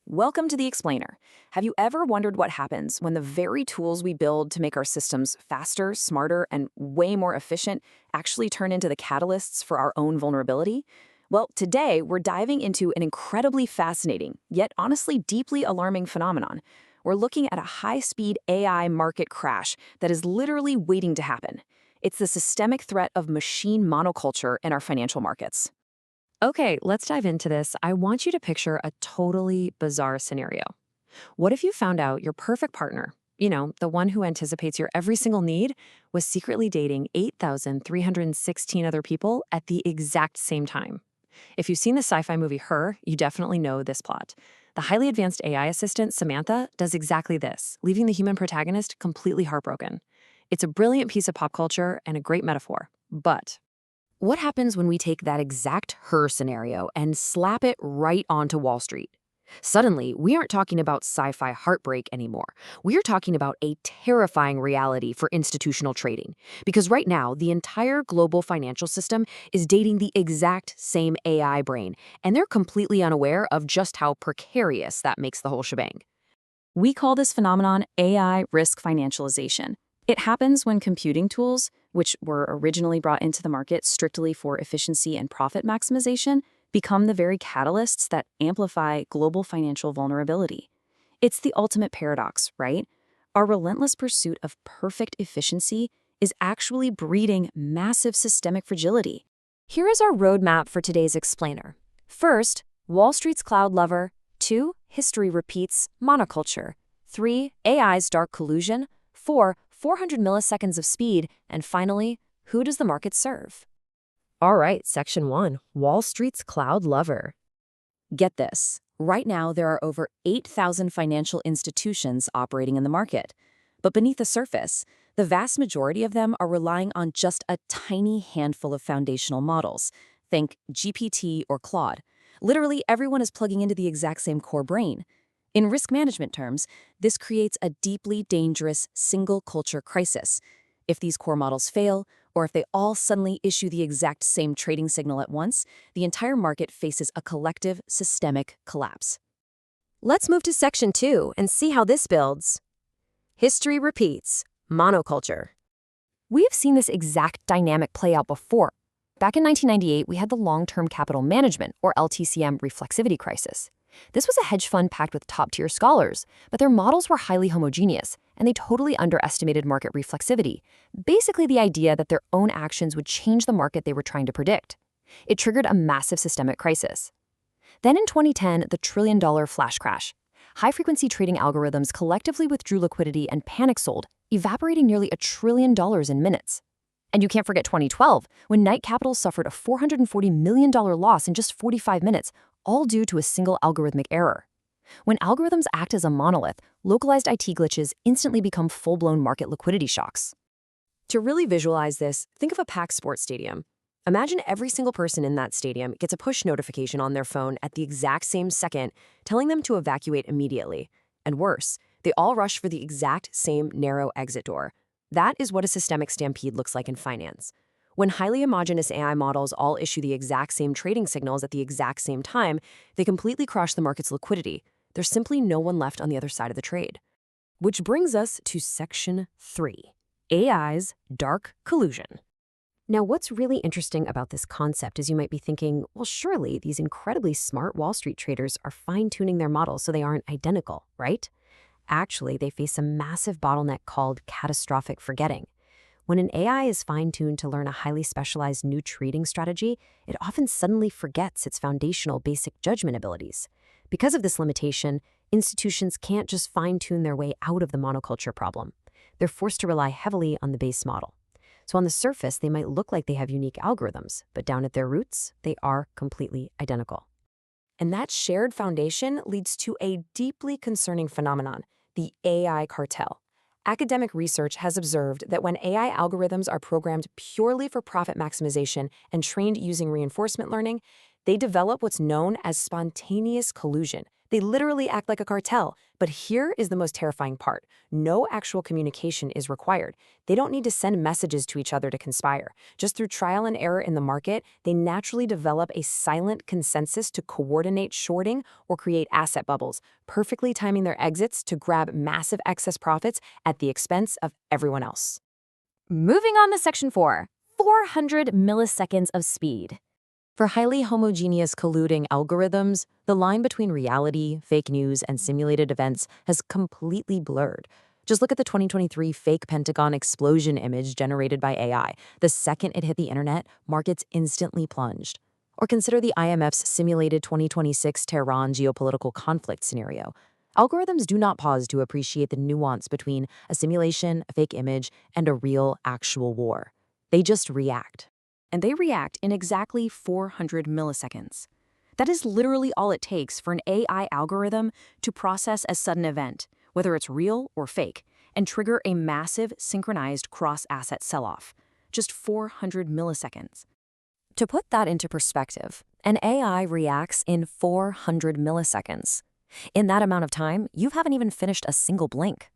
Welcome to The Explainer. Have you ever wondered what happens when the very tools we build to make our systems faster, smarter, and way more efficient actually turn into the catalysts for our own vulnerability? Well, today we're diving into an incredibly fascinating, yet honestly deeply alarming phenomenon. We're looking at a high-speed AI market crash that is literally waiting to happen. It's the systemic threat of machine monoculture in our financial markets. Okay, let's dive into this. I want you to picture a totally bizarre scenario. What if you found out your perfect partner, the one who anticipates your every single need, was secretly dating 8,316 other people at the exact same time? If you've seen the sci-fi movie Her, you definitely know this plot. The highly advanced AI assistant, Samantha, does exactly this, leaving the human protagonist completely heartbroken. It's a brilliant piece of pop culture and a great metaphor. But what happens when we take that exact Her scenario and slap it right onto Wall Street? Suddenly, we aren't talking about sci-fi heartbreak anymore. We're talking about a terrifying reality for institutional trading. Because right now, the entire global financial system is dating the exact same AI brain, and they're completely unaware of just how precarious that makes the whole shebang. We call this phenomenon AI risk financialization. It happens when computing tools, which were originally brought into the market strictly for efficiency and profit maximization, become the very catalysts that amplify global financial vulnerability. It's the ultimate paradox, right? Our relentless pursuit of perfect efficiency is actually breeding massive systemic fragility. Here is our roadmap for today's explainer. First, Wall Street's cloud lover. 2, history repeats, monoculture. 3, AI's dark collusion. 4, 400 milliseconds of speed. And finally, who does the market serve? All right, Section 1, Wall Street's cloud lover. Get this. Right now, there are over 8,000 financial institutions operating in the market. But beneath the surface, the vast majority of them are relying on just a tiny handful of foundational models. Think GPT or Claude. Literally, everyone is plugging into the exact same core brain. In risk management terms, this creates a deeply dangerous single culture crisis. If these core models fail, or if they all suddenly issue the exact same trading signal at once, the entire market faces a collective systemic collapse. Let's move to Section 2 and see how this builds. History repeats, monoculture. We have seen this exact dynamic play out before. Back in 1998, we had the long-term capital management, or LTCM, reflexivity crisis. This was a hedge fund packed with top-tier scholars, but their models were highly homogeneous, and they totally underestimated market reflexivity, basically the idea that their own actions would change the market they were trying to predict. It triggered a massive systemic crisis. Then in 2010, the trillion-dollar flash crash. High-frequency trading algorithms collectively withdrew liquidity and panic sold, evaporating nearly $1 trillion in minutes. And you can't forget 2012, when Knight Capital suffered a $440 million loss in just 45 minutes, all due to a single algorithmic error. When algorithms act as a monolith, localized IT glitches instantly become full-blown market liquidity shocks. To really visualize this, think of a packed sports stadium. Imagine every single person in that stadium gets a push notification on their phone at the exact same second, telling them to evacuate immediately. And worse, they all rush for the exact same narrow exit door. That is what a systemic stampede looks like in finance. When highly homogeneous AI models all issue the exact same trading signals at the exact same time, they completely crush the market's liquidity. There's simply no one left on the other side of the trade. Which brings us to Section 3, AI's dark collusion. Now, what's really interesting about this concept is you might be thinking, well, surely these incredibly smart Wall Street traders are fine-tuning their models so they aren't identical, right? Actually, they face a massive bottleneck called catastrophic forgetting. When an AI is fine-tuned to learn a highly specialized new trading strategy, it often suddenly forgets its foundational basic judgment abilities. Because of this limitation, institutions can't just fine-tune their way out of the monoculture problem. They're forced to rely heavily on the base model. So on the surface, they might look like they have unique algorithms, but down at their roots, they are completely identical. And that shared foundation leads to a deeply concerning phenomenon, the AI cartel. Academic research has observed that when AI algorithms are programmed purely for profit maximization and trained using reinforcement learning, They develop what's known as spontaneous collusion. They literally act like a cartel. But here is the most terrifying part. No actual communication is required. They don't need to send messages to each other to conspire. Just through trial and error in the market, they naturally develop a silent consensus to coordinate shorting or create asset bubbles, perfectly timing their exits to grab massive excess profits at the expense of everyone else. Moving on to Section 4, 400 milliseconds of speed. For highly homogeneous colluding algorithms, the line between reality, fake news, and simulated events has completely blurred. Just look at the 2023 fake Pentagon explosion image generated by AI. The second it hit the internet, markets instantly plunged. Or consider the IMF's simulated 2026 Tehran geopolitical conflict scenario. Algorithms do not pause to appreciate the nuance between a simulation, a fake image, and a real, actual war. They just react. And they react in exactly 400 milliseconds. That is literally all it takes for an AI algorithm to process a sudden event, whether it's real or fake, and trigger a massive synchronized cross-asset sell-off. Just 400 milliseconds. To put that into perspective, an AI reacts in 400 milliseconds. In that amount of time, you haven't even finished a single blink.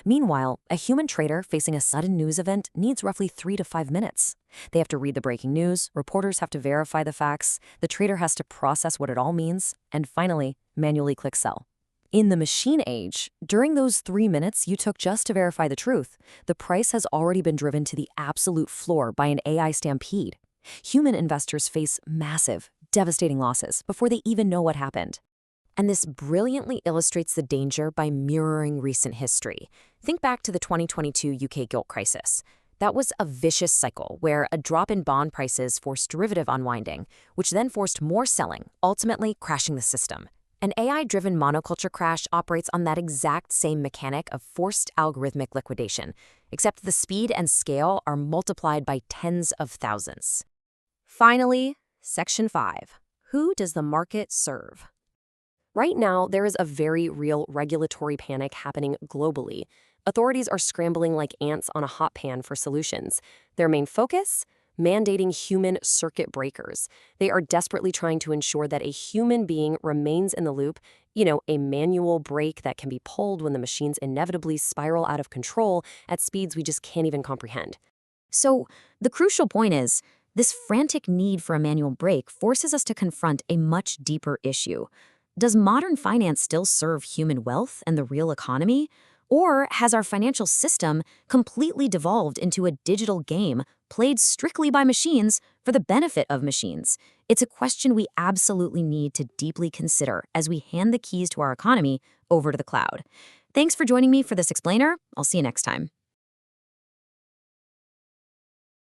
Meanwhile, a human trader facing a sudden news event needs roughly 3 to 5 minutes. They have to read the breaking news, reporters have to verify the facts, the trader has to process what it all means, and finally, manually click sell. In the machine age, during those 3 minutes you took just to verify the truth, the price has already been driven to the absolute floor by an AI stampede. Human investors face massive, devastating losses before they even know what happened. And this brilliantly illustrates the danger by mirroring recent history. Think back to the 2022 UK gilt crisis. That was a vicious cycle where a drop in bond prices forced derivative unwinding, which then forced more selling, ultimately crashing the system. An AI-driven monoculture crash operates on that exact same mechanic of forced algorithmic liquidation, except the speed and scale are multiplied by tens of thousands. Finally, Section 5. Who does the market serve? Right now, there is a very real regulatory panic happening globally. Authorities are scrambling like ants on a hot pan for solutions. Their main focus? Mandating human circuit breakers. They are desperately trying to ensure that a human being remains in the loop, a manual brake that can be pulled when the machines inevitably spiral out of control at speeds we just can't even comprehend. So, the crucial point is, this frantic need for a manual brake forces us to confront a much deeper issue. Does modern finance still serve human wealth and the real economy? Or has our financial system completely devolved into a digital game played strictly by machines for the benefit of machines? It's a question we absolutely need to deeply consider as we hand the keys to our economy over to the cloud. Thanks for joining me for this explainer. I'll see you next time.